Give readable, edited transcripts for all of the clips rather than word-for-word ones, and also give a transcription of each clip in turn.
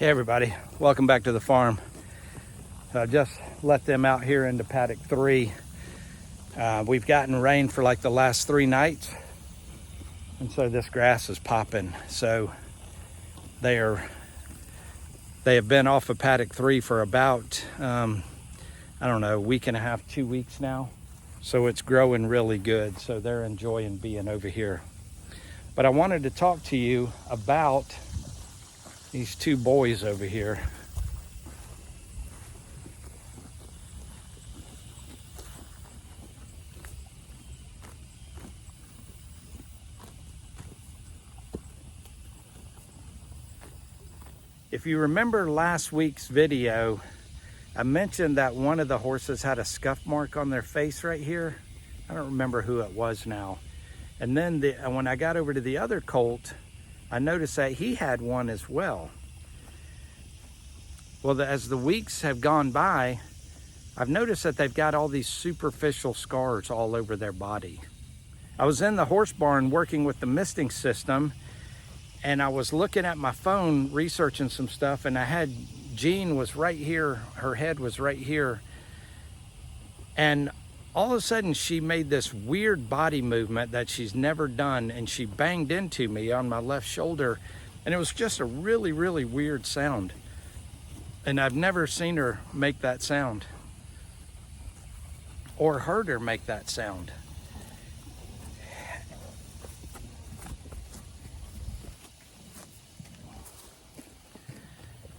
Hey everybody, welcome back to the farm. I just let them out here into paddock 3. We've gotten rain for like the last 3 nights, and so this grass is popping. So they have been off of paddock 3 for about I don't know, a week and a half, 2 weeks now. So it's growing really good. So they're enjoying being over here. But I wanted to talk to you about these 2 boys over here. If you remember last week's video, I mentioned that one of the horses had a scuff mark on their face right here. I don't remember who it was now. And then when I got over to the other colt, I noticed that he had one as well. Well, as the weeks have gone by, I've noticed that they've got all these superficial scars all over their body. I was in the horse barn working with the misting system, and I was looking at my phone, researching some stuff, and I had Jean was right here, her head was right here. And all of a sudden she made this weird body movement that she's never done, and she banged into me on my left shoulder, and it was just a really, really weird sound. And I've never seen her make that sound or heard her make that sound.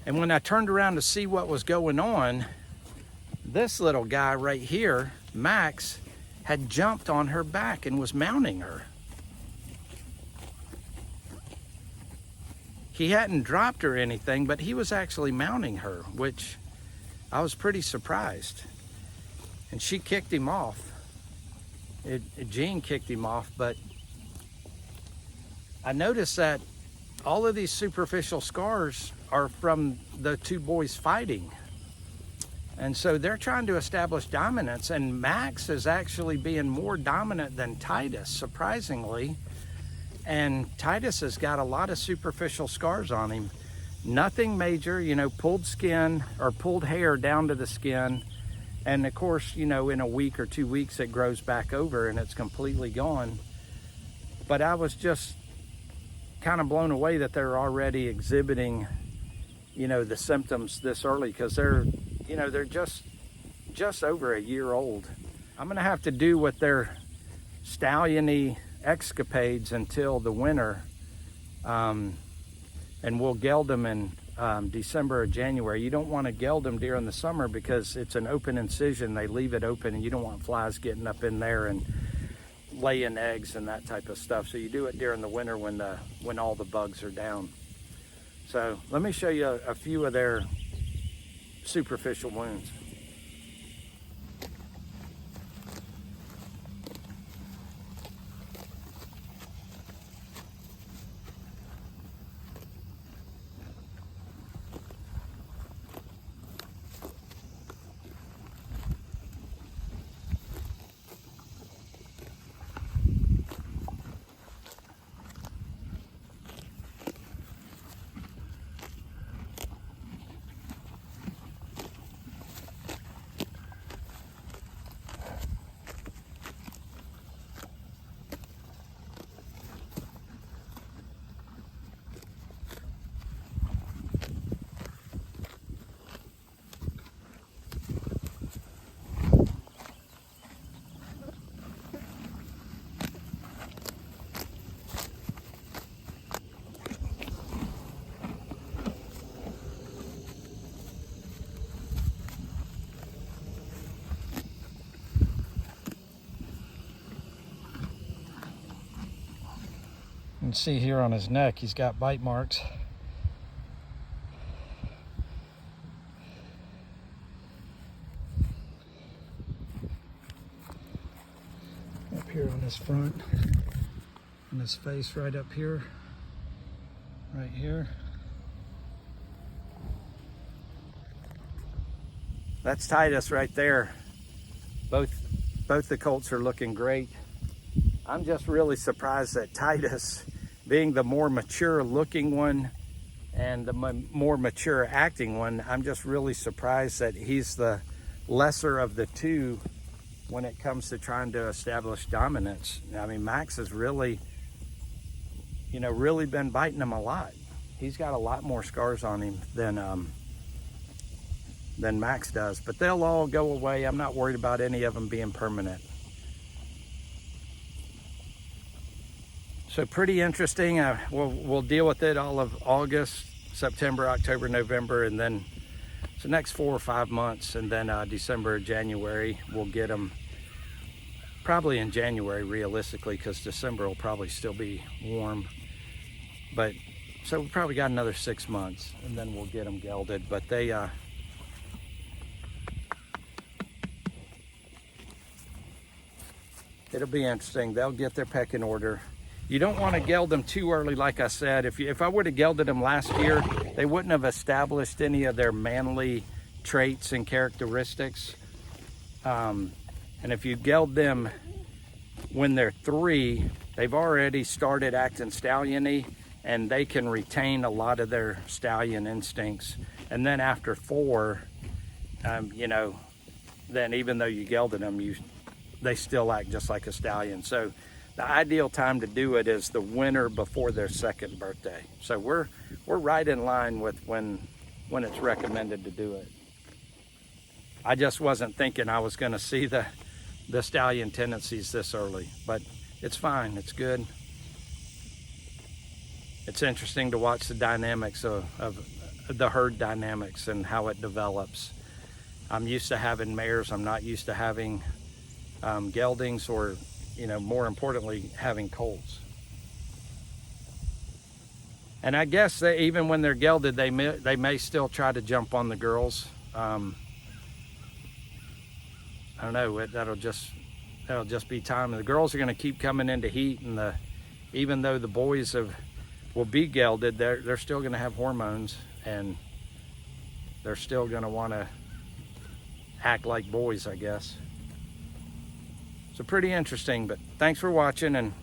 And when I turned around to see what was going on, this little guy right here, Max, had jumped on her back and was mounting her. He hadn't dropped her or anything, but he was actually mounting her, which I was pretty surprised. And she kicked him off. Jean kicked him off, but I noticed that all of these superficial scars are from the 2 boys fighting. And so they're trying to establish dominance, and Max is actually being more dominant than Titus, surprisingly. And Titus has got a lot of superficial scars on him. Nothing major, pulled skin or pulled hair down to the skin. And of course, in a week or 2 weeks, it grows back over and it's completely gone. But I was just kind of blown away that they're already exhibiting, the symptoms this early, because they're just over a year old. I'm gonna have to do with their stallion-y escapades until the winter, and we'll geld them in December or January. You don't want to geld them during the summer because it's an open incision. They leave it open, and you don't want flies getting up in there and laying eggs and that type of stuff. So you do it during the winter when all the bugs are down. So let me show you a few of their superficial wounds. You can see here on his neck, he's got bite marks. Up here on his front, on his face right up here, right here. That's Titus right there. Both the colts are looking great. I'm just really surprised that Titus, being the more mature looking one, And the more mature acting one, I'm just really surprised that he's the lesser of the two when it comes to trying to establish dominance. I mean, Max has really, really been biting him a lot. He's got a lot more scars on him than Max does, but they'll all go away. I'm not worried about any of them being permanent. So pretty interesting. We'll deal with it all of August, September, October, November, and then the next 4 or 5 months, and then December, January, we'll get them probably in January realistically, because December will probably still be warm. But so we probably got another 6 months, and then we'll get them gelded. But they it'll be interesting. They'll get their pecking order. You don't want to geld them too early, like I said. If I would have gelded them last year, they wouldn't have established any of their manly traits and characteristics. And if you geld them when they're 3, they've already started acting stallion-y, and they can retain a lot of their stallion instincts. And then after 4, then even though you gelded them, they still act just like a stallion. So the ideal time to do it is the winter before their 2nd birthday. So we're right in line with when it's recommended to do it. I just wasn't thinking I was going to see the stallion tendencies this early, but it's fine. It's good. It's interesting to watch the dynamics of the herd dynamics and how it develops. I'm used to having mares. I'm not used to having geldings, or more importantly, having colts. And I guess even when they're gelded, they may still try to jump on the girls. I don't know. That'll just be time. The girls are going to keep coming into heat, and even though the boys will be gelded, they're still going to have hormones, and they're still going to want to act like boys, I guess. So pretty interesting, but thanks for watching, and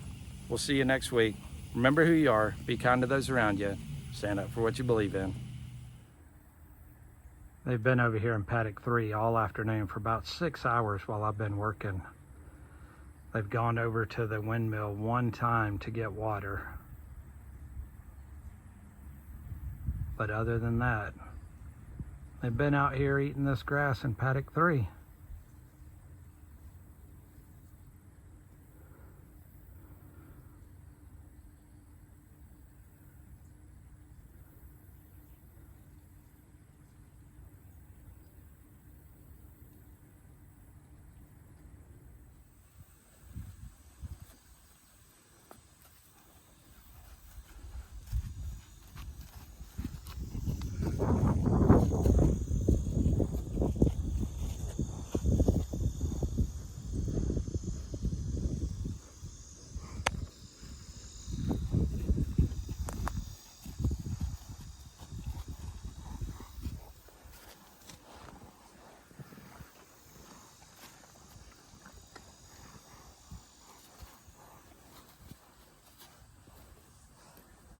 we'll see you next week. Remember who you are. Be kind to those around you. Stand up for what you believe in. They've been over here in paddock 3 all afternoon for about 6 hours while I've been working. They've gone over to the windmill 1 time to get water. But other than that, they've been out here eating this grass in paddock 3.